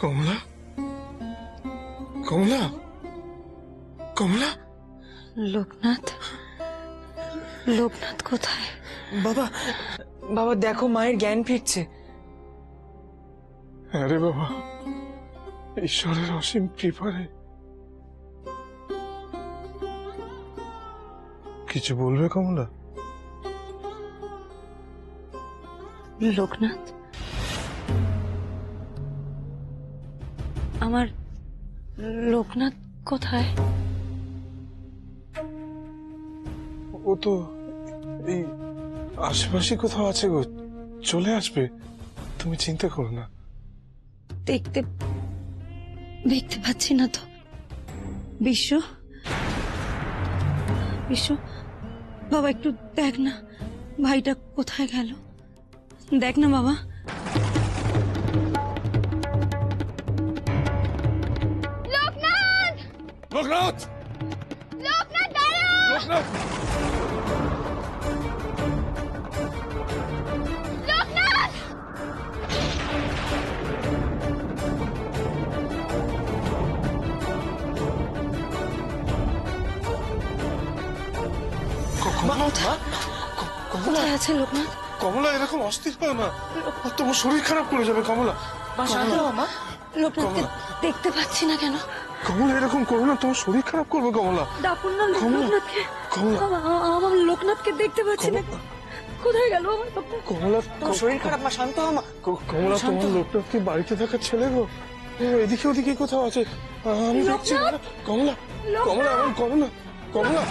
কমলা, কমলা, কমলা। লোকনাথ, লোকনাথ কোথায়? বাবা, বাবা দেখো মায়ের জ্ঞান ফিরছে। আরে বাবা, ঈশ্বরের অসীম কৃপারে। কিছু বলবে কমলা? লোকনাথ, আমার লোকনাথ কোথায়? ও তো এই আশেপাশে কোথাও আছে গো, চলে আসবে, তুমি চিন্তা করো না। দেখতে দেখতে পাচ্ছি না তো। বিশ্ব, বিশ্ব বাবা, একটু দেখ না ভাইটা কোথায় গেল, দেখ না বাবা। লোকনাথ! লোকনাথ! লোকনাথ দাঁড়াও! লোকনাথ! লোকনাথ! কোথায় আছে লোকনাথ? কমলা, এরকম অস্থির হয় না, তোমার শরীর খারাপ করে যাবে কমলা। মা শান্ত হও মা। লোকনাথকে দেখতে পাচ্ছি না কেন? কমলা, এরকম করো না, তোমার শরীর খারাপ করবে কমলা। ডাকুন না কমলা, লোকনাথকে। কমলা। আমার লোকনাথকে দেখতে পাচ্ছি না, কোথায় গেল আমার লোকনাথ? কমলা, তোমার শরীর খারাপ, মা শান্ত হও মা। কমলা, শান্ত তোমার হও। লোকনাথ কি বাড়িতে থাকার ছেলে গো? ও এদিকে ওদিকে কোথাও আছে, আমি দেখছি না। কমলা, কমলা, এমন করো না কমলা,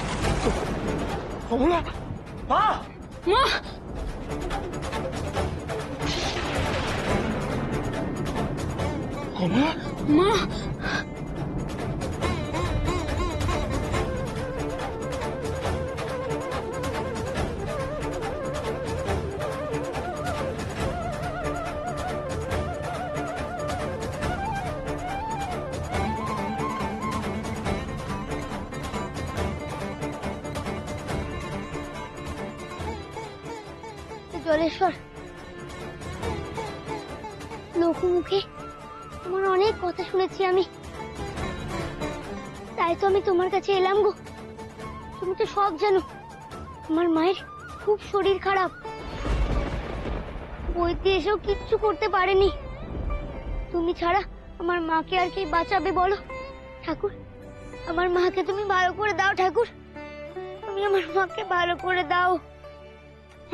কমলা। মা! মা! কমলা, মা! জলেশ্বর, লোকমুখে তোমার অনেক কথা শুনেছি আমি, তাই তো আমি তোমার কাছে এলাম গো। তুমি তো সব জানো, আমার মায়ের খুব শরীর খারাপ, বইতে এসেও কিচ্ছু করতে পারেনি। তুমি ছাড়া আমার মাকে আর কে বাঁচাবে বলো ঠাকুর? আমার মাকে তুমি ভালো করে দাও ঠাকুর, তুমি আমার মাকে ভালো করে দাও।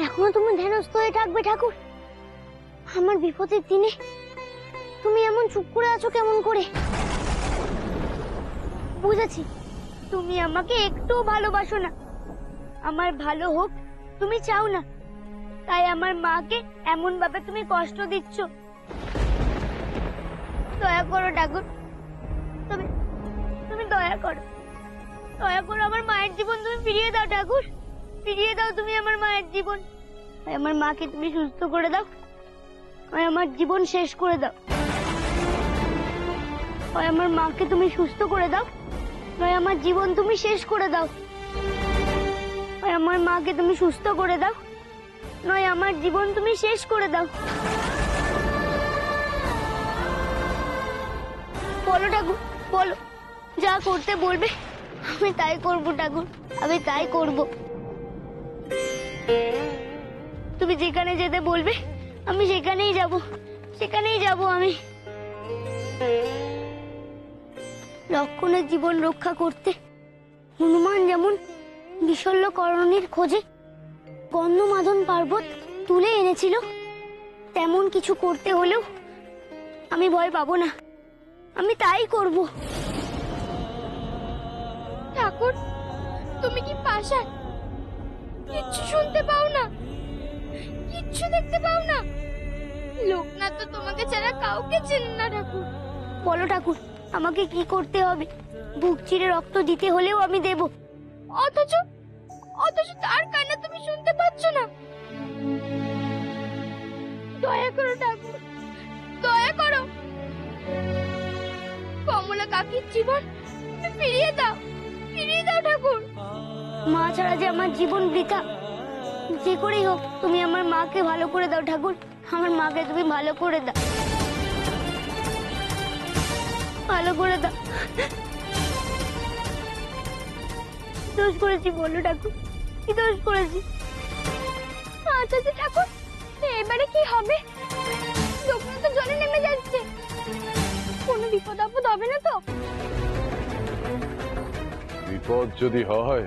এখনো তুমি ধ্যানস্থ হয়ে থাকবে ঠাকুর, আমার বিপদের দিনে তুমি এমন চুপ করে আছো কেমন করে? বুঝেছি, তুমি আমাকে একটুও ভালোবাসো না, আমার ভালো হোক তুমি চাও না, তাই আমার মাকে এমন ভাবে তুমি কষ্ট দিচ্ছ। দয়া করো ঠাকুর, তুমি তুমি দয়া করো, দয়া করো, আমার মায়ের জীবন তুমি ফিরিয়ে দাও ঠাকুর, ফিরিয়ে দাও তুমি আমার মায়ের জীবন। আমার মাকে তুমি সুস্থ করে দাও, আমার জীবন শেষ করে দাও। আমার মাকে তুমি সুস্থ করে দাও, আমার জীবন তুমি শেষ করে দাও। আমার মাকে তুমি সুস্থ করে দাও, নয় আমার জীবন তুমি শেষ করে দাও। বলো ঠাকুর, বলো, যা করতে বলবে আমি তাই করবো ঠাকুর, আমি তাই করব। তুমি যেখানে যেতে বলবে আমি সেখানেই যাব, সেখানেই যাব আমি। লক্ষণের জীবন রক্ষা করতে হনুমান যেমন বিশল্যকরণীর খোঁজে গন্ধমাদন পর্বত তুলে এনেছিল, তেমন কিছু করতে হলেও আমি ভয় পাবো না, আমি তাই করব। ঠাকুর, তুমি কি পাশান? কিচ্ছু শুনতে পাও না, কিচ্ছু দেখতে পাও না? লোকনাথ তো তোমাকে ছাড়া কাউকে চেনে না ঠাকুর। বলো ঠাকুর, আমাকে কি করতে হবে? বুক চিরে রক্ত দিতে হলেও আমি দেব, অথচ অথচ তার কান্না তুমি শুনতে পাচ্ছ না। দয়া করো ঠাকুর, দয়া করো, কমলা কাকির জীবন ফিরিয়ে দাও, ফিরিয়ে দাও ঠাকুর। মা ছাড়া যে আমার জীবন বৃথা, যে করেই হোক তুমি আমার মাকে ভালো করে দাও ঠাকুর, আমার মাকে তুমি ভালো করে দাও। ভালো করে দাও। কি দোষ করেছি বলো ঠাকুর, কি দোষ করেছি? আচ্ছা আচ্ছা ঠাকুর, এবারে কি হবে? লোকনাথ তো জলে নেমে যাচ্ছে, কোনো বিপদ আপদ হবে না তো? বিপদ যদি হয়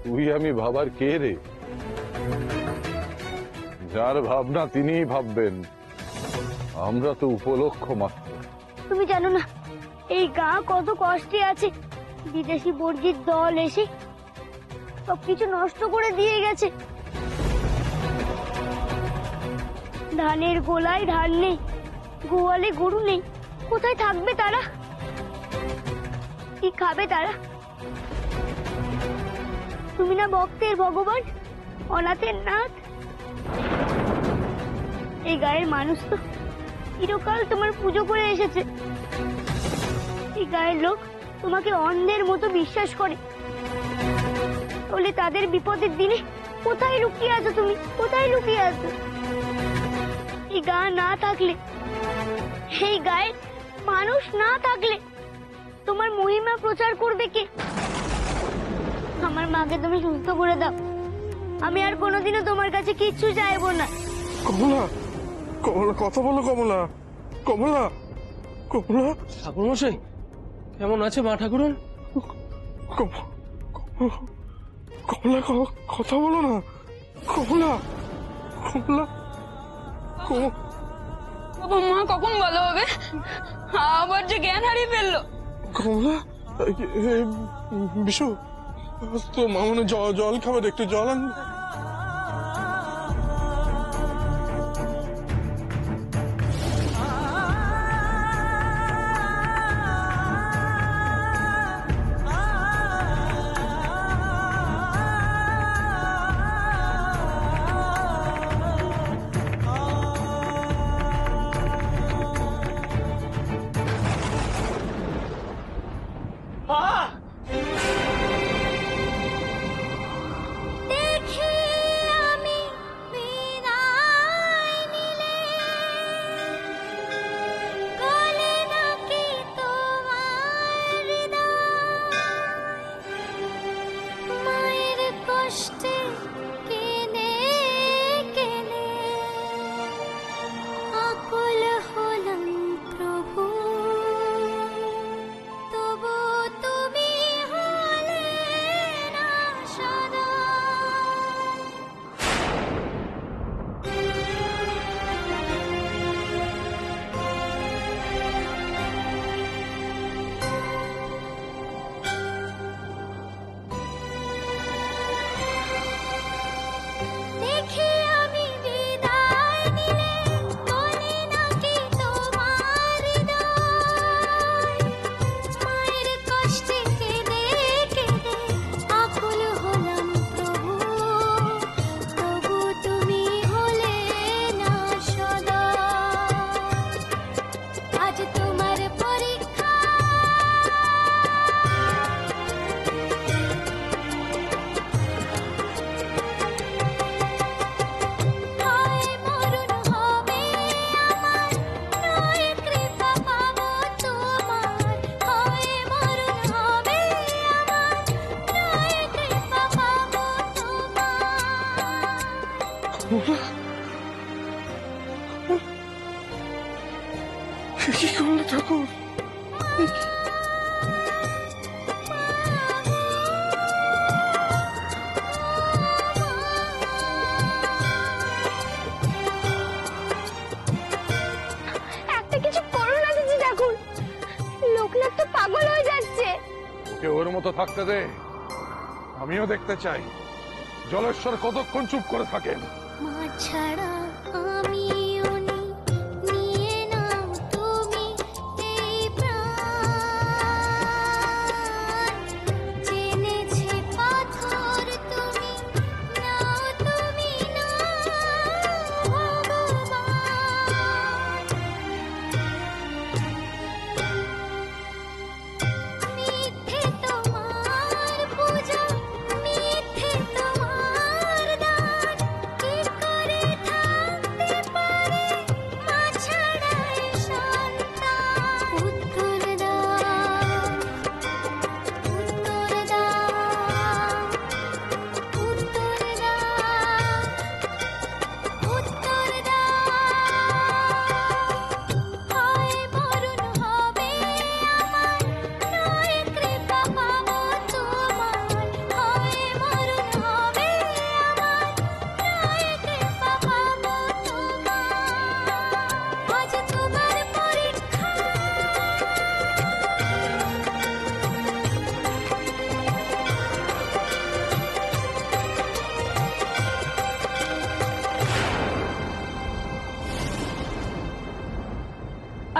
তুই আমি ভাবার কে রে? যার ভাবনা তিনিই ভাববেন, আমরা তো উপলক্ষ মাত্র। তুমি জানো না এই গা কত কষ্টে আছে, বিদেশি বর্জির দল এসে সবকিছু নষ্ট করে দিয়ে গেছে। ধানের গোলায় ধান নেই, গোয়ালে গরু নেই, কোথায় থাকবে তারা? কি খাবে তারা? তুমি না ভক্তের ভগবান, অনাথের নাথ। এই গায়ের মানুষ তো চিরকাল তোমার পুজো করে এসেছে। এই গায়ের লোক তোমাকে অন্ধের মতো বিশ্বাস করে। তাহলে তাদের বিপদের দিনে কোথায় লুকিয়ে আছো তুমি? কোথায় লুকিয়ে আছো? এই গা না থাকলে, এই গায়ের মানুষ না থাকলে তোমার মহিমা প্রচার করবে কে? আমার মাকে তুমি সুস্থ করে দাও, আমি আর কোনোদিনও তোমার কাছে কিচ্ছু চাইবো না। কমলা, কমলা কথা বলো। কমলা, কমলা, কমলা, ঠাকুর মশাই কেমন আছে মা ঠাকুরন? কমলা কথা বলো না। কমলা, কমলা, বাবা মা কখন ভালো হবে? আবার যে জ্ঞান হারিয়ে ফেললো। কমলা, বিশু তো মামনে জল খাবার, একটু জল আন। দেখি আমি বিদায় নিলে, গলে নাকি তোমার হৃদয়, মায়ের কষ্টে কেনে কেনে আকুল হলাম প্রভু, তবু তুমি হলে না সদা। দেখি আমি বিদায় নিলে, গলে নাকি তোমার হৃদয়, মায়ের কষ্টে কেঁদে কেঁদে আকুল হলাম প্রভু, তবু তুমি হলে না সদা। আজ তোমার পরীক্ষা, হয় মরণ হবে আমার, নয় কৃপা পাবো তোমার। হয় মরণ হবে আমার, নয় কৃপা পাবো তোমার। কি করলে ঠাকুর? একটা কিছু করো না দিদি ঠাকুর, লোকনাথ তো পাগল হয়ে যাচ্ছে। ওকে ওর মতো থাকতে দে, আমিও দেখতে চাই জলেশ্বর কতক্ষণ চুপ করে থাকেন। মা ছাড়া আমি উনি, নিয়ে নাও তুমি এই প্রাণ, জেনেছে পাথর তুমি, নাও তুমি না ভগবান। মিথ্যে তোমার পূজা, মিথ্যে তোমার দান, কি করে থাকতে পারি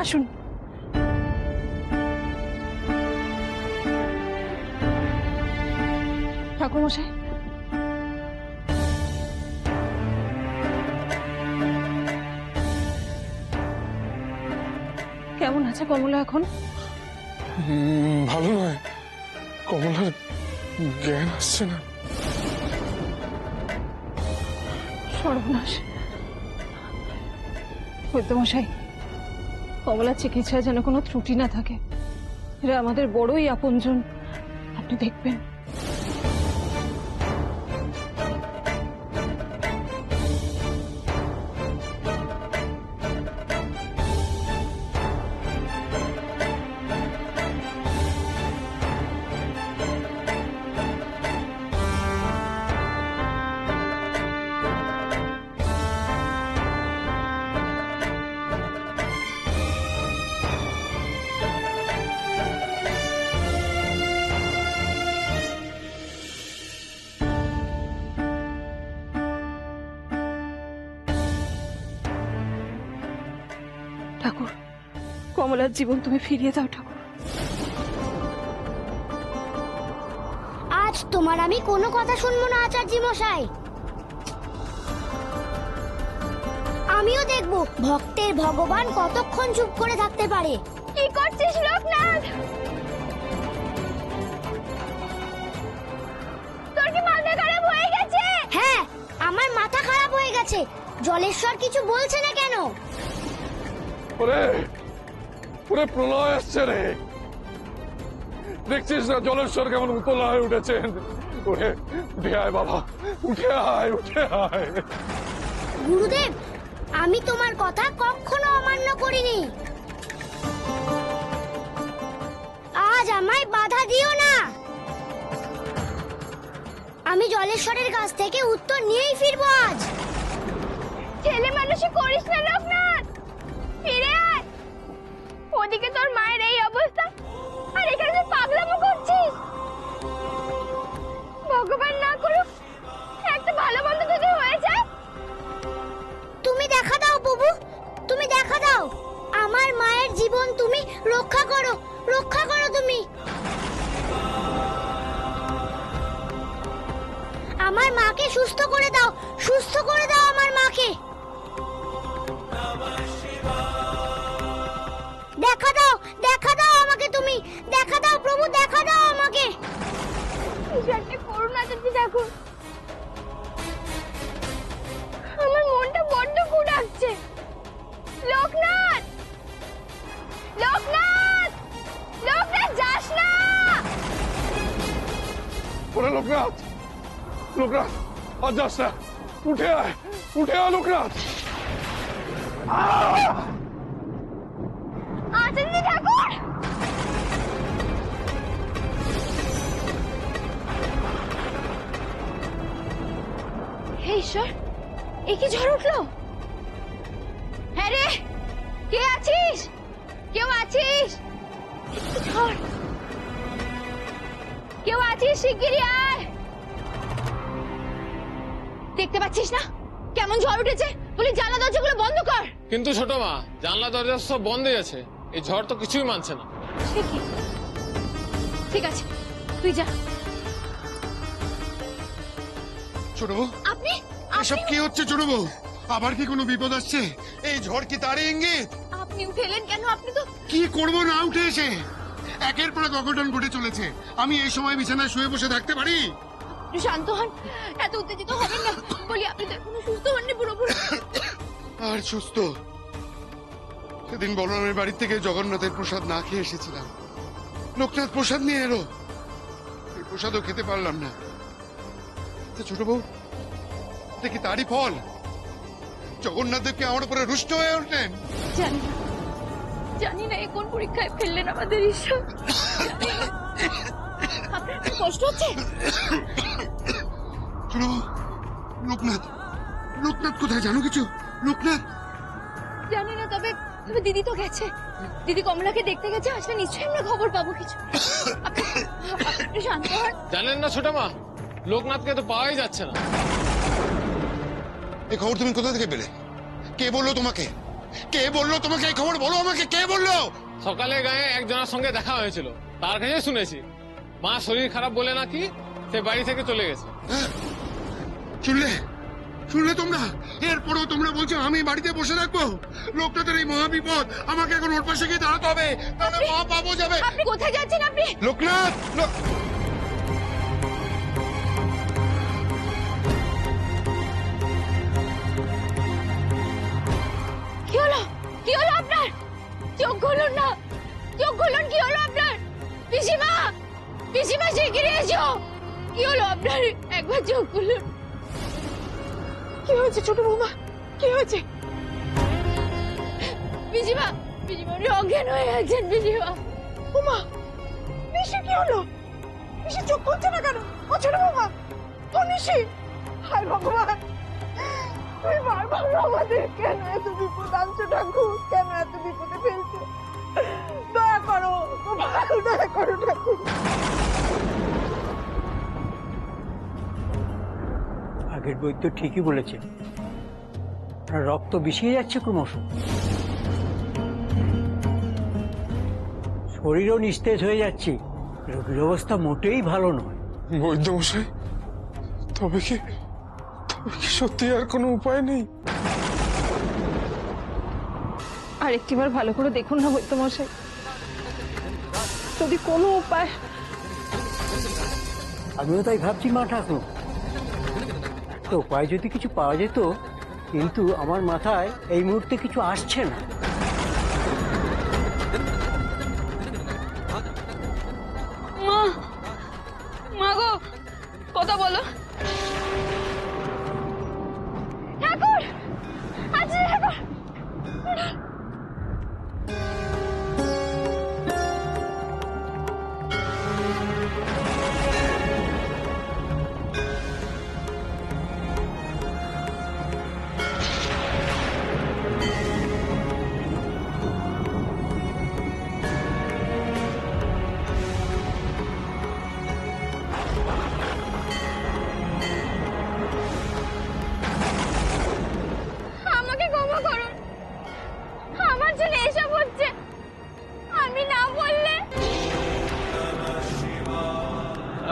আসুন। ঠাকুরমশাই, কেমন আছে কমলা এখন? ভালো নয়, কমলার জ্ঞান আসছে না। সর্বনাশ। বৈদ্যমশাই, কমলার চিকিৎসায় যেন কোনো ত্রুটি না থাকে। এরা আমাদের বড়ই আপনজন, আপনি দেখবেন। ঠাকুর, কমলার জীবন তুমি ফিরিয়ে দাও ঠাকুর। আজ তোমার আমি কোনো কথা শুনবো না আচার্য মশাই। আমিও দেখব ভক্তের ভগবান কতক্ষণ চুপ করে থাকতে পারে। কি করছিস লোকনাথ? তোর কি মাথা খারাপ হয়ে গেছে? হ্যাঁ, আমার মাথা খারাপ হয়ে গেছে। জলেশ্বর কিছু বলছে না কেন? ওরে ওরে প্রলয় আসছে রে, দেখছিস না জলেশ্বর কেমন উতলা হয়ে উঠেছেন? ওরে উঠে আয় বাবা, উঠে আয়, উঠে আয়। গুরুদেব, আমি তোমার কথা কখনো অমান্য করিনি। আজ আমায় বাধা দিও না। আমি জলেশ্বরের কাছ থেকে উত্তর নিয়েই ফিরবো আজ। ছেলে মানুষই করিস না লোকনাথ, ফিরে আয়। ওদিকে তোর মায়ের এই অবস্থা, আর এখানে তুই পাগলামো করছিস। ভগবান না করুক একটা ভালো মন্দ যদি হয়ে যায়। তুমি দেখা দাও বাবু, তুমি দেখা দাও। আমার মায়ের জীবন তুমি রক্ষা করো, রক্ষা করো তুমি। আমার মাকে সুস্থ করে দাও, সুস্থ করে দাও আমার মাকে। দেখা দাও, দেখা দাও আমাকে তুমি, দেখা দাও প্রভু, দেখা দাও আমাকে। একটা করুণা যদি দেখো, আমার মনটা বড্ড কুড়াচ্ছে। লোকনাথ, লোকনাথ, লোকনাথ যাস না। ওরে লোকনাথ, লোকনাথ আর যাস না, উঠে আয়, উঠে আয় লোকনাথ। আচার্য ঠাকুর, হে ঈশ্বর, এ কি ঝড় উঠলো? হ্যাঁ রে, কে আছিস? কেউ আছিস? এ কি ঝড়? কেউ আছিস? শিগগিরই আয়। দেখতে পাচ্ছিস না কেমন ঝড় উঠেছে? বলি জানলা দরজাগুলো বন্ধ কর। কিন্তু ছোট মা, জানলা দরজা সব বন্ধই আছে, এই ঝড় তো কিছুই মানছে না। সে কি? ঠিক আছে, তুই যা। ছোট বউ, আপনি এসব কি হচ্ছে ছোট বউ? আবার কি কোনো বিপদ আসছে? এই ঝড় কি তারই ইঙ্গিত? আপনি উঠে এলেন কেন? আপনি তো কি করবো না উঠে এসে? একের পর এক অঘটন ঘটে চলেছে। আমি এই সময় বিছানায় শুয়ে বসে থাকতে পারি? একটু শান্ত হন, এত উত্তেজিত হবেন না। বলি আপনি তো এখনো সুস্থ হননি পুরোপুরি। আর সুস্থ? সেদিন বলরামের বাড়ি থেকে জগন্নাথের প্রসাদ না খেয়ে এসেছিলাম। লোকনাথ প্রসাদ নিয়ে এলো, এই প্রসাদও খেতে পারলাম না। তা ছোট বউ, দেখি তারই ফল। জগন্নাথ দেবকে আমার উপরে রুষ্ট হয়ে উঠলেন। জানি না, জানি না এ কোন পরীক্ষায় ফেললেন আমাদের ঈশ্বর। আপনার কি কষ্ট হচ্ছে? ছোট বউ, লোকনাথ, লোকনাথ কোথায় জানো কিছু? লোকনাথ জানি না, তবে তবে দিদি তো গেছে। দিদি কমলাকে দেখতে গেছে, আসলে নিশ্চয়ই আমরা খবর পাবো কিছু। আপনি একটু শান্ত হন। জানেন না ছোট মা, লোকনাথকে তো পাওয়াই যাচ্ছে না। এই খবর তুমি কোথা থেকে পেলে? কে বললো তোমাকে? কে বললো তোমাকে এই খবর? বলো আমাকে, কে বললো? সকালে গায়ে একজনের সঙ্গে দেখা হয়েছিল, তার কাছে শুনেছি মা শরীর খারাপ বলে নাকি সে বাড়ি থেকে চলে গেছে। শুনলে শুনলে তোমরা? এরপরেও তোমরা বলছো আমি বাড়িতে বসে থাকবো? লোকটাদের এই মহাবিপদ, আমাকে এখন ওর পাশে গিয়ে দাঁড়াতে হবে, তাহলে মা পাবো যাবে। আপনি কোথায় যাচ্ছেন? আপনি লোকনাথ, কি হলো? কি হলো আপনার? চোখ খুলুন না, চোখ খুলুন। কি হলো আপনার? পিসিমা, পিসিমা শিগগিরই এসো। কি হলো আপনার? একবার চোখ খুলুন। কি হয়েছে ছোট বৌমা? কি হয়েছে? পিসিমা, পিসিমা উনি অজ্ঞান হয়ে আছেন। পিসিমা। উমা, নিশি কি হলো? নিশি চোখ খুলছে না কেন? ও ছোট বৌমা, ও নিশি, হায় ভগবান, তুই বারবার আমাদের কেন এত বিপদ আনছো ঠাকুর? কেন এত বিপদে ফেলছো? দয়া করো গোপাল, দয়া করো ঠাকুর। আগের বৈদ্য ঠিকই বলেছে, আর রক্ত বিষিয়ে যাচ্ছে ক্রমশ, শরীরও নিস্তেজ হয়ে যাচ্ছে, রোগীর অবস্থা মোটেই ভালো নয়। বৈদ্যমশাই, তবে কি সত্যি আর কোনো উপায় নেই? আর একটিবার ভালো করে দেখুন না বৈদ্যমশাই, যদি কোনো উপায়। আমিও তাই ভাবছি মা ঠাকুর, একটা উপায় যদি কিছু পাওয়া যেত, কিন্তু আমার মাথায় এই মুহূর্তে কিছু আসছে না। মা, মা গো, কথা বলো। ঠাকুর আছে, ঠাকুর। আমাকে ক্ষমা করুন, আমার জন্য এসব হচ্ছে। আমি না বললে।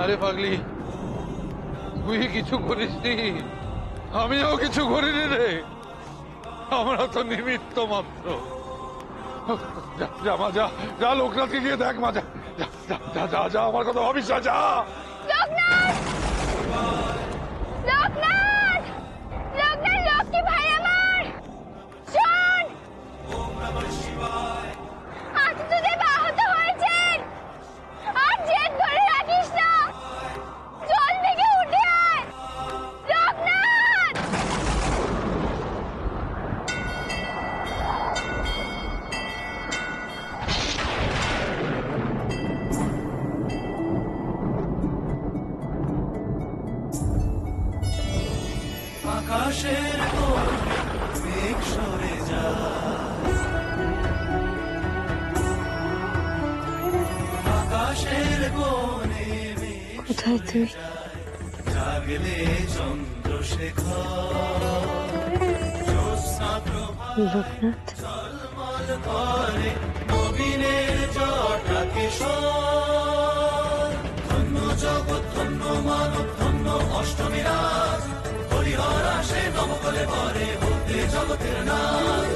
আরে পাগলি, তুই কিছু করিসনি, আমিও কিছু করিনি রে, আমরা তো নিমিত্ত মাত্র। যা যা মা, যা যা, লোকনাথকে গিয়ে দেখ মা, যা যা যা যা যা, আমার কথা ভাবিস না, যা। লোকনাথ, লোকনাথ, লোকনাথ, লক্ষ্মী ভাই আমার, শোন। আত্মদেব আহত হয়েছেন, আর জেদ ধরে রাখিস না, জল থেকে উঠে আয়। লোকনাথ। কোথায় তুই? লোকনাথ, অষ্টমী রাত হরিহর আসে নবকলে পরে হতে জগতের নাথ।